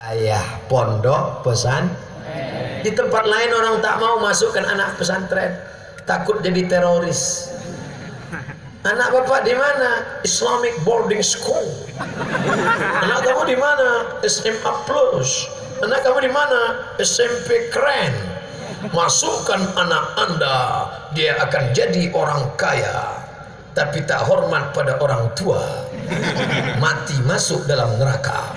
Ayah pondok pesantren. Di tempat lain orang tak mau masukkan anak pesantren, takut jadi teroris. Anak bapak di mana? Islamic boarding school. Anak kamu di mana? SMA Plus. Anak kamu di mana? SMP Keren. Masukkan anak anda, dia akan jadi orang kaya, tapi tak hormat pada orang tua, mati masuk dalam neraka.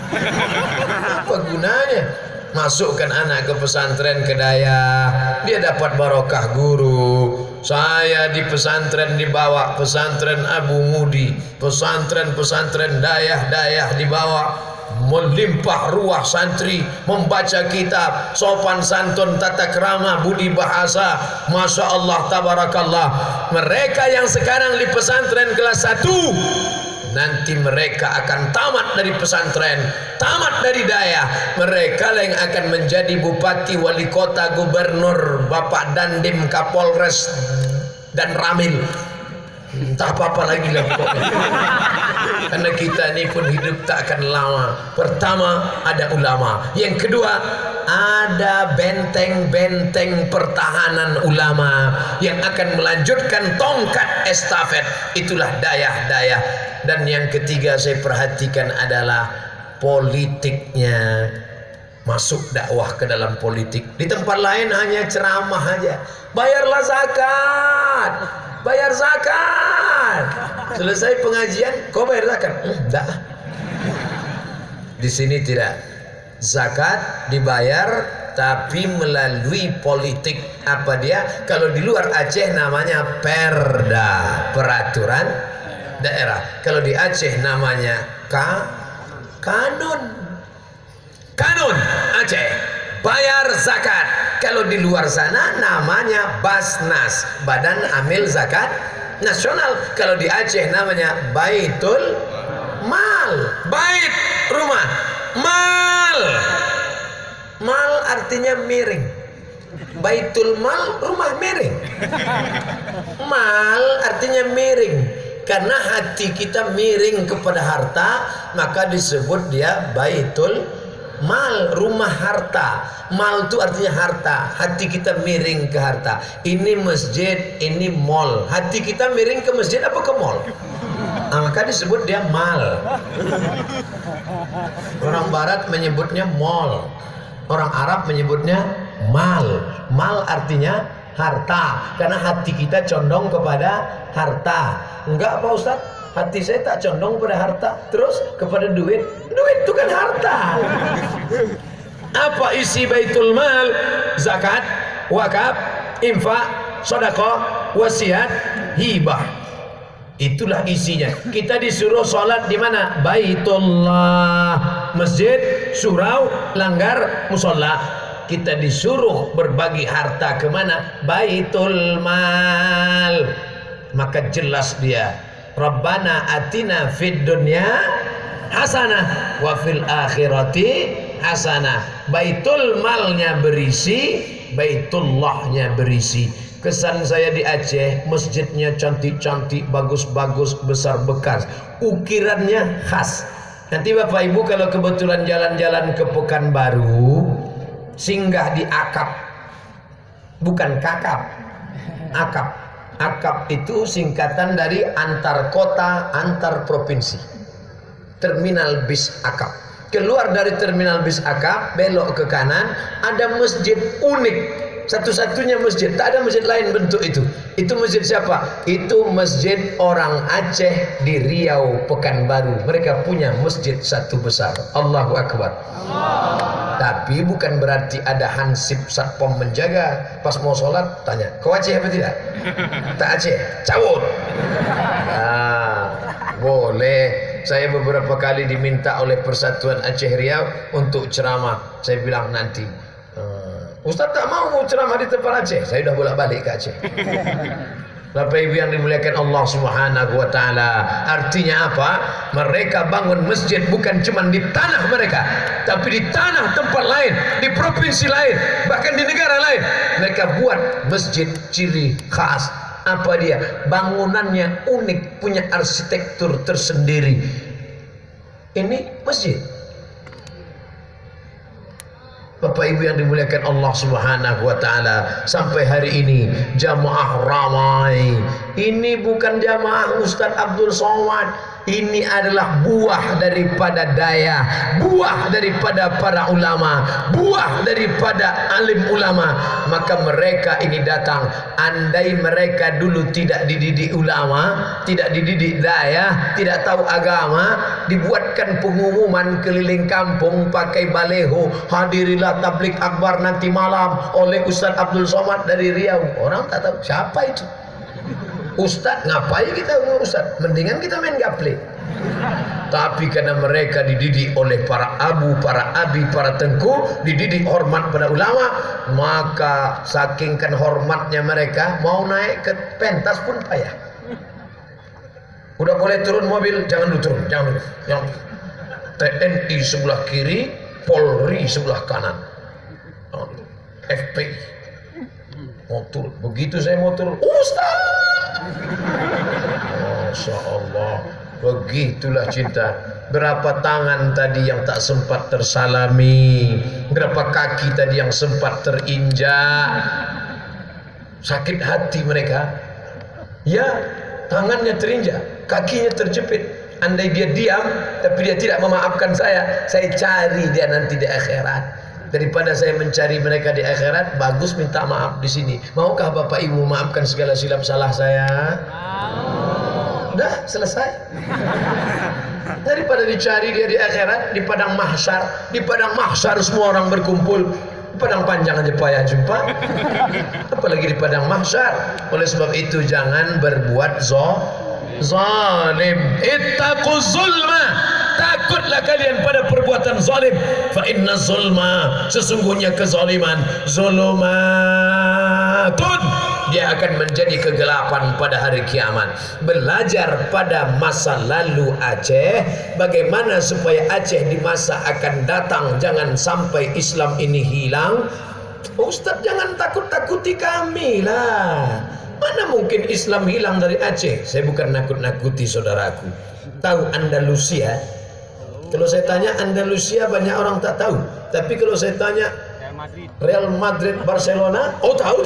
Apa gunanya? Masukkan anak ke pesantren ke daya, dia dapat barokah guru. Saya di pesantren dibawa, pesantren Abu Mudi, pesantren dayah dibawa, melimpah ruah santri, membaca kitab, sopan santun, tata krama, budi bahasa, masya Allah, tabarakallah. Mereka yang sekarang di pesantren kelas 1 nanti mereka akan tamat dari pesantren, tamat dari daya. Mereka yang akan menjadi bupati, wali kota, gubernur, bapak dandim, kapolres dan ramil, entah apa-apa lagi lah pokoknya. Karena kita ini pun hidup tak akan lama. Pertama ada ulama, yang kedua ada benteng-benteng pertahanan ulama yang akan melanjutkan tongkat estafet, itulah dayah-dayah. Dan yang ketiga saya perhatikan adalah politiknya, masuk dakwah ke dalam politik. Di tempat lain hanya ceramah aja, bayarlah zakat, bayar zakat. Selesai pengajian, kau bayar zakat? Enggak. Di sini tidak. Zakat dibayar tapi melalui politik. Apa dia? Kalau di luar Aceh namanya perda, peraturan daerah. Kalau di Aceh namanya kanun. Kanun Aceh, bayar zakat. Kalau di luar sana namanya Basnas, Badan Amil Zakat Nasional. Kalau di Aceh namanya Baitul Mal. Bait rumah, mal. Mal artinya miring. Baitul Mal rumah miring. Mal artinya miring. Karena hati kita miring kepada harta, maka disebut dia Baitul Mal, rumah harta. Mal itu artinya harta. Hati kita miring ke harta. Ini masjid, ini mall. Hati kita miring ke masjid apa ke mall? Nah, maka disebut dia mal. Orang Barat menyebutnya mall, orang Arab menyebutnya mal. Mal artinya harta, karena hati kita condong kepada harta. Enggak Pak Ustadz, hati saya tak condong pada harta, terus kepada duit. Duit itu kan harta. Apa isi Baitul Mal? Zakat, wakaf, infak, sedekah, wasiat, hibah. Itulah isinya. Kita disuruh sholat di mana? Baitullah, masjid, surau, langgar, musola. Kita disuruh berbagi harta kemana? Baitul Mal. Maka jelas dia, Rabbana atina fid dunya hasanah wa fil akhirati hasanah. Baitul Malnya berisi, Baitullahnya berisi. Kesan saya di Aceh, masjidnya cantik-cantik, bagus-bagus, besar bekas, ukirannya khas. Nanti Bapak Ibu kalau kebetulan jalan-jalan ke Pekanbaru, singgah di Akap, bukan kakap, Akap. Akap itu singkatan dari antar kota, antar provinsi. Terminal bis Akap. Keluar dari terminal bis Akap, belok ke kanan, ada masjid unik. Satu-satunya masjid, tak ada masjid lain bentuk itu. Itu masjid siapa? Itu masjid orang Aceh di Riau, Pekanbaru. Mereka punya masjid satu besar. Allahu Akbar. Allah. Tapi bukan berarti ada hansip satpam menjaga. Pas mau sholat tanya, kau Aceh apa tidak? Tak Aceh, cabut. Boleh. Saya beberapa kali diminta oleh Persatuan Aceh Riau untuk ceramah. Saya bilang nanti. Ustaz tak mau ceramah di tempat Aceh. Saya sudah bolak-balik ke Aceh. Bapak Ibu yang dimuliakan Allah Subhanahu wa taala. Artinya apa? Mereka bangun masjid bukan cuma di tanah mereka, tapi di tanah tempat lain, di provinsi lain, bahkan di negara lain. Mereka buat masjid ciri khas. Apa dia? Bangunannya unik, punya arsitektur tersendiri. Ini masjid. Bapak Ibu yang dimuliakan Allah Subhanahu wa taala, sampai hari ini jamaah ramai. Ini bukan jamaah Ustaz Abdul Somad, ini adalah buah daripada daya, buah daripada para ulama, buah daripada alim ulama. Maka mereka ini datang. Andai mereka dulu tidak dididik ulama, tidak dididik daya, tidak tahu agama, dibuatkan pengumuman keliling kampung pakai baleho, hadirilah tablik akbar nanti malam oleh Ustaz Abdul Somad dari Riau. Orang tak tahu siapa itu Ustaz. Ngapain kita Ustaz? Mendingan kita main gaple. Tapi karena mereka dididik oleh para abu, para abi, para tengku, dididik hormat pada ulama, maka sakingkan hormatnya mereka, mau naik ke pentas pun payah. Udah boleh turun mobil, jangan dulu turun, jangan dulu. Yang TNI sebelah kiri, Polri sebelah kanan, FPI mau turun. Begitu saya mau turun, Ustaz, Masya Allah. Begitulah cinta. Berapa tangan tadi yang tak sempat tersalami, berapa kaki tadi yang sempat terinjak. Sakit hati mereka. Ya, tangannya terinjak, kakinya terjepit. Andai dia diam, tapi dia tidak memaafkan saya cari dia nanti di akhirat. Daripada saya mencari mereka di akhirat, bagus minta maaf di sini. Maukah Bapak Ibu memaafkan segala silap salah saya? Udah selesai. Daripada dicari dia di akhirat, di padang mahsyar. Di padang mahsyar semua orang berkumpul. Di padang panjang aja payah jumpa, apalagi di padang mahsyar. Oleh sebab itu jangan berbuat zalim. Ittaquz zulma, takutlah kalian pada perbuatan zalim. Fa inna zulma, sesungguhnya kezaliman, zulumatun, dia akan menjadi kegelapan pada hari kiamat. Belajar pada masa lalu Aceh, bagaimana supaya Aceh di masa akan datang jangan sampai Islam ini hilang. Ustaz, jangan takut-takuti kami lah. Mana mungkin Islam hilang dari Aceh? Saya bukan nakut-nakuti saudaraku. Tahu Andalusia? Kalau saya tanya Andalusia, banyak orang tak tahu. Tapi kalau saya tanya Real Madrid Barcelona, oh tahu.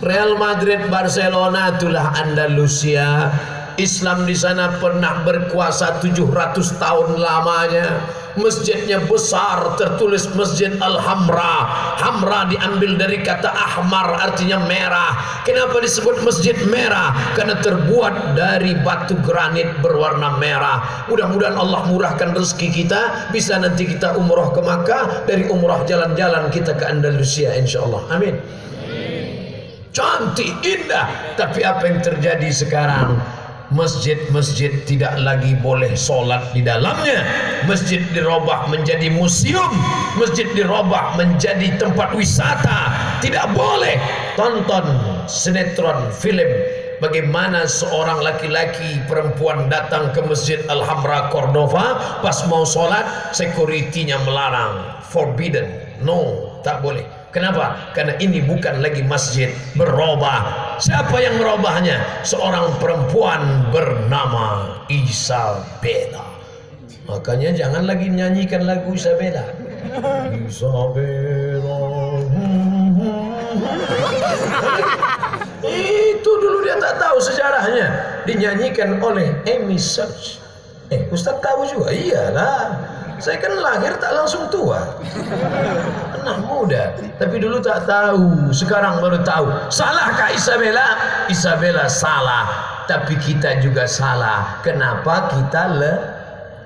Real Madrid Barcelona itulah Andalusia. Islam di sana pernah berkuasa 700 tahun lamanya. Masjidnya besar, tertulis Masjid Al-Hamra. Hamra diambil dari kata ahmar, artinya merah. Kenapa disebut masjid merah? Karena terbuat dari batu granit berwarna merah. Mudah-mudahan Allah murahkan rezeki kita, bisa nanti kita umroh ke Makkah, dari umroh jalan-jalan kita ke Andalusia insyaallah. Amin. Cantik, indah. Tapi apa yang terjadi sekarang? Masjid-masjid tidak lagi boleh sholat di dalamnya. Masjid dirubah menjadi museum. Masjid dirubah menjadi tempat wisata. Tidak boleh tonton sinetron, film. Bagaimana seorang laki-laki perempuan datang ke Masjid Al-Hamra Cordova, pas mau sholat, security-nya melarang. Forbidden. No, tak boleh. Kenapa? Karena ini bukan lagi masjid, berubah. Siapa yang merubahnya? Seorang perempuan bernama Isabella. Makanya jangan lagi nyanyikan lagu Isabella. Isabella. Itu dulu dia tak tahu sejarahnya. Dinyanyikan oleh Amy Search. Ustaz tahu juga? Iyalah. Saya kan lahir tak langsung tua, anak muda, tapi dulu tak tahu, sekarang baru tahu. Salahkah Isabella? Isabella salah, tapi kita juga salah. Kenapa kita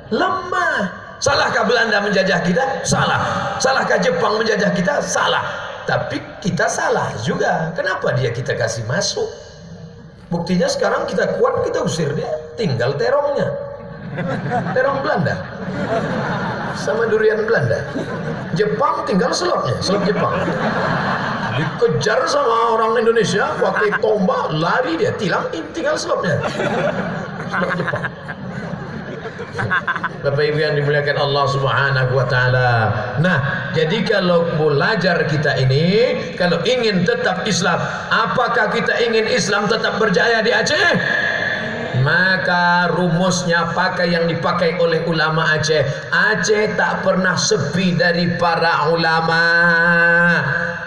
lemah? Salahkah Belanda menjajah kita? Salah. Salahkah Jepang menjajah kita? Salah. Tapi kita salah juga. Kenapa dia kita kasih masuk? Buktinya sekarang kita kuat, kita usir dia, tinggal terongnya. Terong Belanda sama durian Belanda. Jepang tinggal selopnya, selop Jepang. Dikejar sama orang Indonesia, pakai tombak, lari dia, tinggal selopnya. Selop Jepang. Bapak Ibu yang dimuliakan Allah Subhanahu wa taala. Nah, jadi kalau belajar kita ini, kalau ingin tetap Islam, apakah kita ingin Islam tetap berjaya di Aceh? Maka rumusnya pakai yang dipakai oleh ulama Aceh. Aceh tak pernah sepi dari para ulama.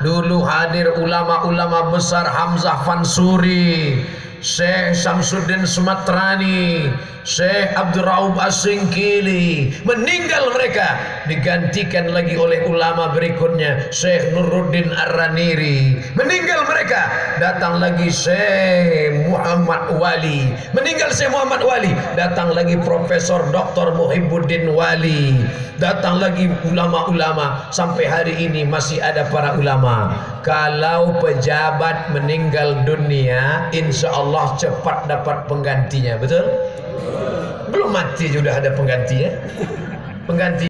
Dulu hadir ulama-ulama besar, Hamzah Fansuri, Syekh Samsuddin Sumatrani, Syekh Abdul Raub As-Singkili. Meninggal mereka, digantikan lagi oleh ulama berikutnya, Syekh Nuruddin Ar-Raniri. Meninggal mereka, datang lagi Syekh Muhammad Wali. Meninggal Syekh Muhammad Wali, datang lagi Profesor Dr. Muhibbuddin Wali. Datang lagi ulama-ulama, sampai hari ini masih ada para ulama. Kalau pejabat meninggal dunia, insya Allah cepat dapat penggantinya. Betul? Belum mati sudah ada penggantinya. Pengganti